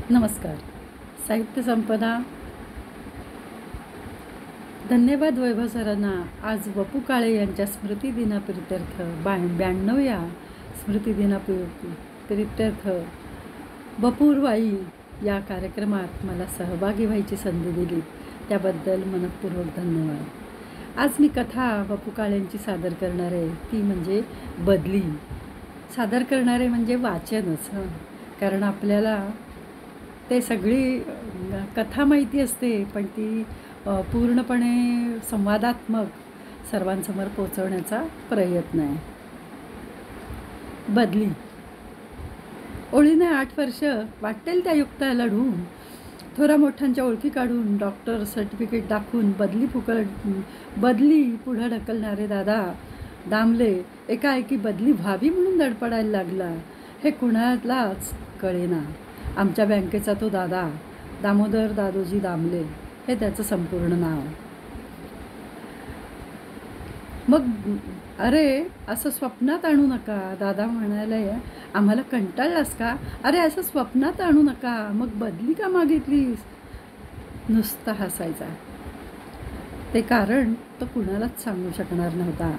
नमस्कार. साहित्य संपदा. धन्यवाद वैभव सरांना. आज वपू काळे यांच्या स्मृतिदिनाप्रित्यर्थ 92व्या स्मृतिदिनाप्रित्यर्थ बपूरवाई या कार्यक्रमात मला सहभागी व्हायची संधी दिली, त्याबद्दल मनपूर्वक धन्यवाद. आज मी कथा वपू काळेंची सादर करणार आहे, ती म्हणजे बदली. सादर करणारे म्हणजे वाचनच, कारण आपल्याला ते सगळी कथा माहिती असते, पण ती पूर्णपणे संवादात्मक सर्वांसमोर पोचवण्याचा प्रयत्न आहे. बदली. ओळीने 8 वर्ष वाटेल त्या युक्ता लढून, थोरा मोठ्यांच्या ओळखी काढून, डॉक्टर सर्टिफिकेट दाखवून बदली पुढं ढकलणारे दादा दामले एकाएकी बदली व्हावी म्हणून धडपडायला लागला. हे कुणालाच कळेना. आमच्या बँकेचा तो दादा, दामोदर दादोजी दामले हे त्याचं संपूर्ण नाव. मग अरे असं स्वप्नात आणू नका, दादा म्हणाले. आम्हाला कंटाळलास का? अरे असं स्वप्नात आणू नका. मग बदली का मागितलीस? नुसता हसायचा. ते कारण तो कुणालाच सांगू शकणार नव्हता.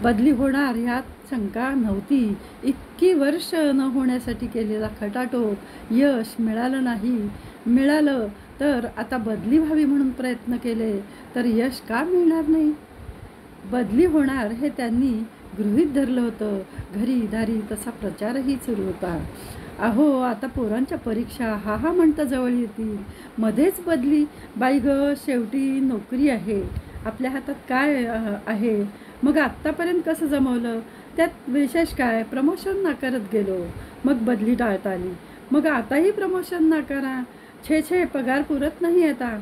बदली होणार ह्यात शंका नव्हती. इतकी वर्ष न होण्यासाठी केलेला खटाटोप यश मिळालं नाही. मिळालं तर आता बदली व्हावी म्हणून प्रयत्न केले तर यश का मिळणार नाही? बदली होणार हे त्यांनी गृहीत धरलं होतं. घरी दारी तसा प्रचारही सुरू होता. अहो आता पोरांच्या परीक्षा हा म्हणता जवळ येतील, मध्येच बदली. बाई ग, शेवटी नोकरी आहे, आपल्या हातात काय आहे? मग आत्तापर्यंत कसं जमवलं? त्यात विशेष काय? प्रमोशन नाकारत गेलो, मग बदली टाळता आली. मग आताही प्रमोशन नाकारा. छे पगार पुरत नाही आता.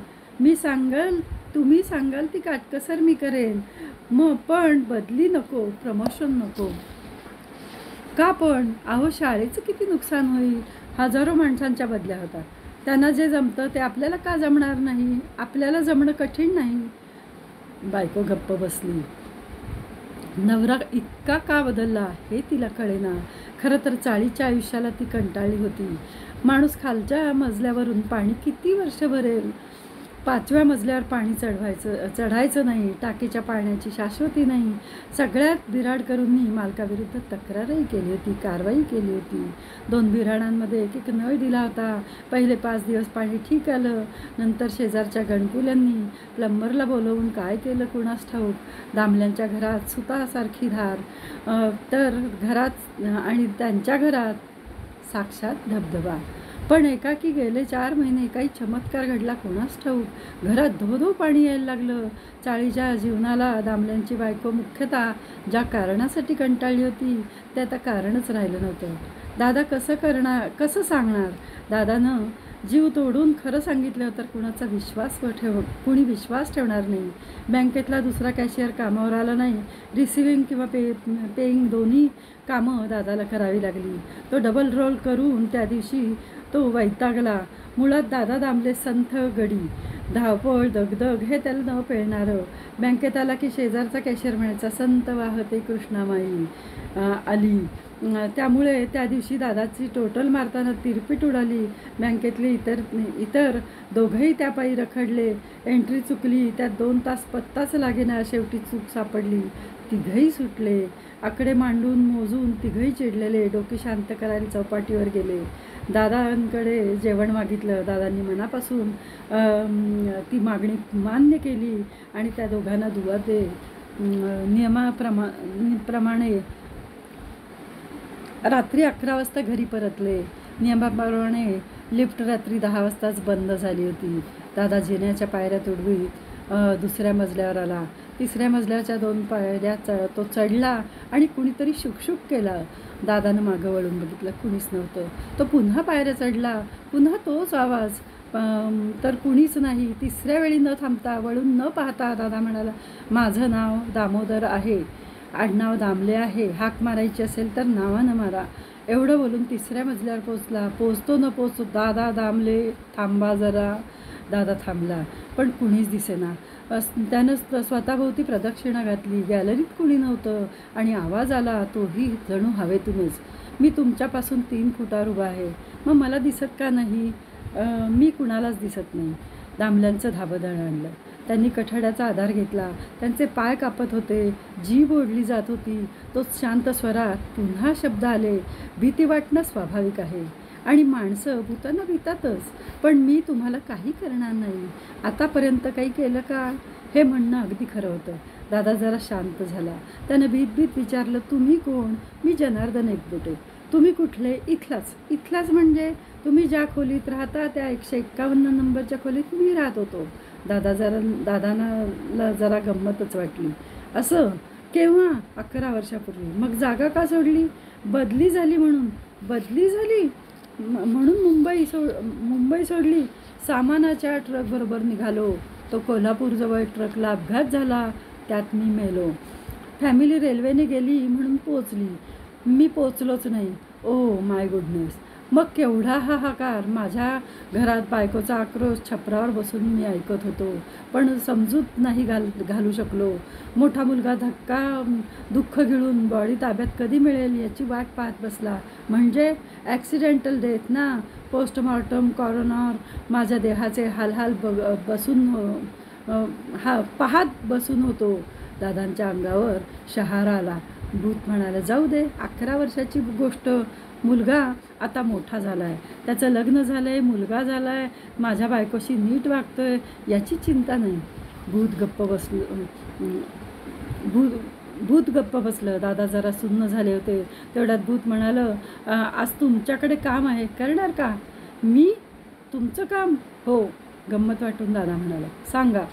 तुम्ही सांगाल ती काटकसर मी करेन, मग पण बदली नको, प्रमोशन नको. का पण? अहो शाळेचं किती नुकसान होईल. हजारो माणसांच्या बदल्या होतात. त्यांना जे जमतं ते आपल्याला का जमणार नाही? आपल्याला जमणं कठीण नाही. बायको गप्प बसली. नवरा इतका का बदलला हे तिला कळेना. खरं तर चाळीच्या आयुष्याला ती कंटाळली होती. माणूस खालच्या मजल्यावरून पाणी किती वर्ष भरेल? 5व्या मजल्यावर पाणी चढायचं नाही. टाकीच्या पाण्याची शाश्वती नाही. सगळ्यात बिराड करूनही मालकाविरुद्ध तक्रारही केली होती, कारवाई केली होती. 2 बिराडांमध्ये एक नळ दिला होता. पहिले 5 दिवस पाणी ठीक आलं. नंतर शेजारच्या गणकुल्यांनी प्लंबरला बोलवून काय केलं कुणास ठाऊक. दामल्यांच्या घरात सुतासारखी धार, तर घरात आणि त्यांच्या घरात साक्षात धबधबा. पण एकाकी गेले 4 महिने काही चमत्कार घडला कोणास ठाऊक. घरात धो पाणी यायला लागलं. चाळीच्या जीवनाला दामल्यांची बायको मुख्यतः ज्या कारणासाठी कंटाळली होती ते आता कारणच राहिलं नव्हतं. दादा कसं सांगणार? दादानं जीव तोडून खरं सांगितलं तर कुणी विश्वास ठेवणार नाही. बँकेतला दुसरा कॅशियर कामावर आला नाही. रिसिव्हिंग किंवा पेईंग दोन्ही कामं दादाला करावी लागली. तो डबल रोल करून त्या दिवशी तो वैतागला. मुळात दादा दामले संथ गडी. धावपळ दगदग हे त्याला न पेळणारं. बँकेत आला की शेजारचा कॅशियर म्हणायचा, संत वाहते कृष्णामाई आली. त्यामुळे त्या दिवशी दादाची टोटल मारताना तिरपीट उडाली. बँकेतले इतर दोघंही त्या पायी रखडले. एंट्री चुकली, त्यात 2 तास पत्ताच लागेना. शेवटी चूक सापडली. तिघंही सुटले. आकडे मांडून मोजून तिघंही चिडलेले. डोके शांत करायला चौपाटीवर गेले. दादांकडे जेवण मागितलं. दादांनी मनापासून ती मागणी मान्य केली आणि त्या दोघांना दुवा दे नियमाप्रमाणे रात्री 11 वाजता घरी परतले. नियमाप्रमाणे लिफ्ट रात्री 10 वाजताच बंद झाली होती. दादा जिन्याच्या पायऱ्या तुडवीत 2ऱ्या मजल्यावर आला. 3ऱ्या मजल्याच्या 2 पायऱ्या तो चढला आणि कुणीतरी शुकशुक केला. दादानं मागं वळून बघितलं, कुणीच नव्हतं. तो पुन्हा पायऱ्या चढला. पुन्हा तोच आवाज, तर कुणीच नाही. 3ऱ्या वेळी न थांबता, वळून न पाहता दादा म्हणाला, माझं नाव दामोदर आहे, आडनाव दामले आहे. हाक मारायची असेल तर नावानं मारा. एवढं बोलून 3ऱ्या मजल्यावर पोचला. पोचतो न पोचतो, दादा दामले थांबा जरा. दादा थांबला, पण कुणीच दिसेना. त्यानं स्वतःभोवती प्रदक्षिणा घातली. गॅलरीत कुणी नव्हतं आणि आवाज आला, तोही जणू हवेतूनच. मी तुमच्यापासून 3 फुटावर उभा आहे. मग मला दिसत का नाही? मी कुणालाच दिसत नाही. दामल्यांचं धाबं आणलं. त्यांनी कठड्याचा आधार घेतला. त्यांचे पाय कापत होते. जीभ ओढली जात होती. तोच शांत स्वरात पुन्हा शब्द आले. भीती वाटणं स्वाभाविक आहे आणि माणसं भूतांना भीतातच. पण मी तुम्हाला काही करणार नाही. आतापर्यंत काही केलं का? हे म्हणणं अगदी खरं होतं. दादा जरा शांत झाला. त्यानं भीत विचारलं, तुम्ही कोण? मी जनार्दन एकबोटे. तुम्ही कुठले? इथलाच. इथलाच म्हणजे तुम्ही ज्या खोलीत राहता त्या 151 नंबरच्या खोलीत मी राहत होतो. दादांना जरा गंमतच वाटली. असं? केव्हा? 11 वर्षापूर्वी. मग जागा का सोडली? बदली झाली म्हणून. बदली झाली म्हणून मुंबई सोडली. सामानाच्या ट्रकबरोबर निघालो. तो कोल्हापूरजवळ ट्रकला अपघात झाला. त्यात मी मेलो. फॅमिली रेल्वेने गेली म्हणून पोचली. मी पोचलोच नाही. Oh my goodness. मग केवढा हाहाकार. माझ्या घरात बायकोचा आक्रोश छपरावर बसून मी ऐकत होतो. पण समजूत नाही घालू शकलो. मोठा मुलगा दुःख गिळून बॉडी ताब्यात कधी मिळेल याची वाट पाहत बसला. म्हणजे ॲक्सिडेंटल डेथ ना. पोस्टमॉर्टम कॉरोनर. माझ्या देहाचे हालहाल पाहत बसून होतो. दादांच्या अंगावर शहारा आला. भूत म्हणाले, जाऊ दे, 11 वर्षाची गोष्ट. मुलगा आता मोठा झाला आहे. त्याचं लग्न झालं आहे, मुलगा झाला आहे, माझ्या बायकोशी नीट वागतोय, याची चिंता नाही. भूत गप्प बसलं. दादा जरा सुन्न झाले होते. तेवढ्यात भूत म्हणालं, आज तुमच्याकडे काम आहे, करणार का? मी? तुमचं काम? हो. गंमत वाटून दादा म्हणाला, सांगा.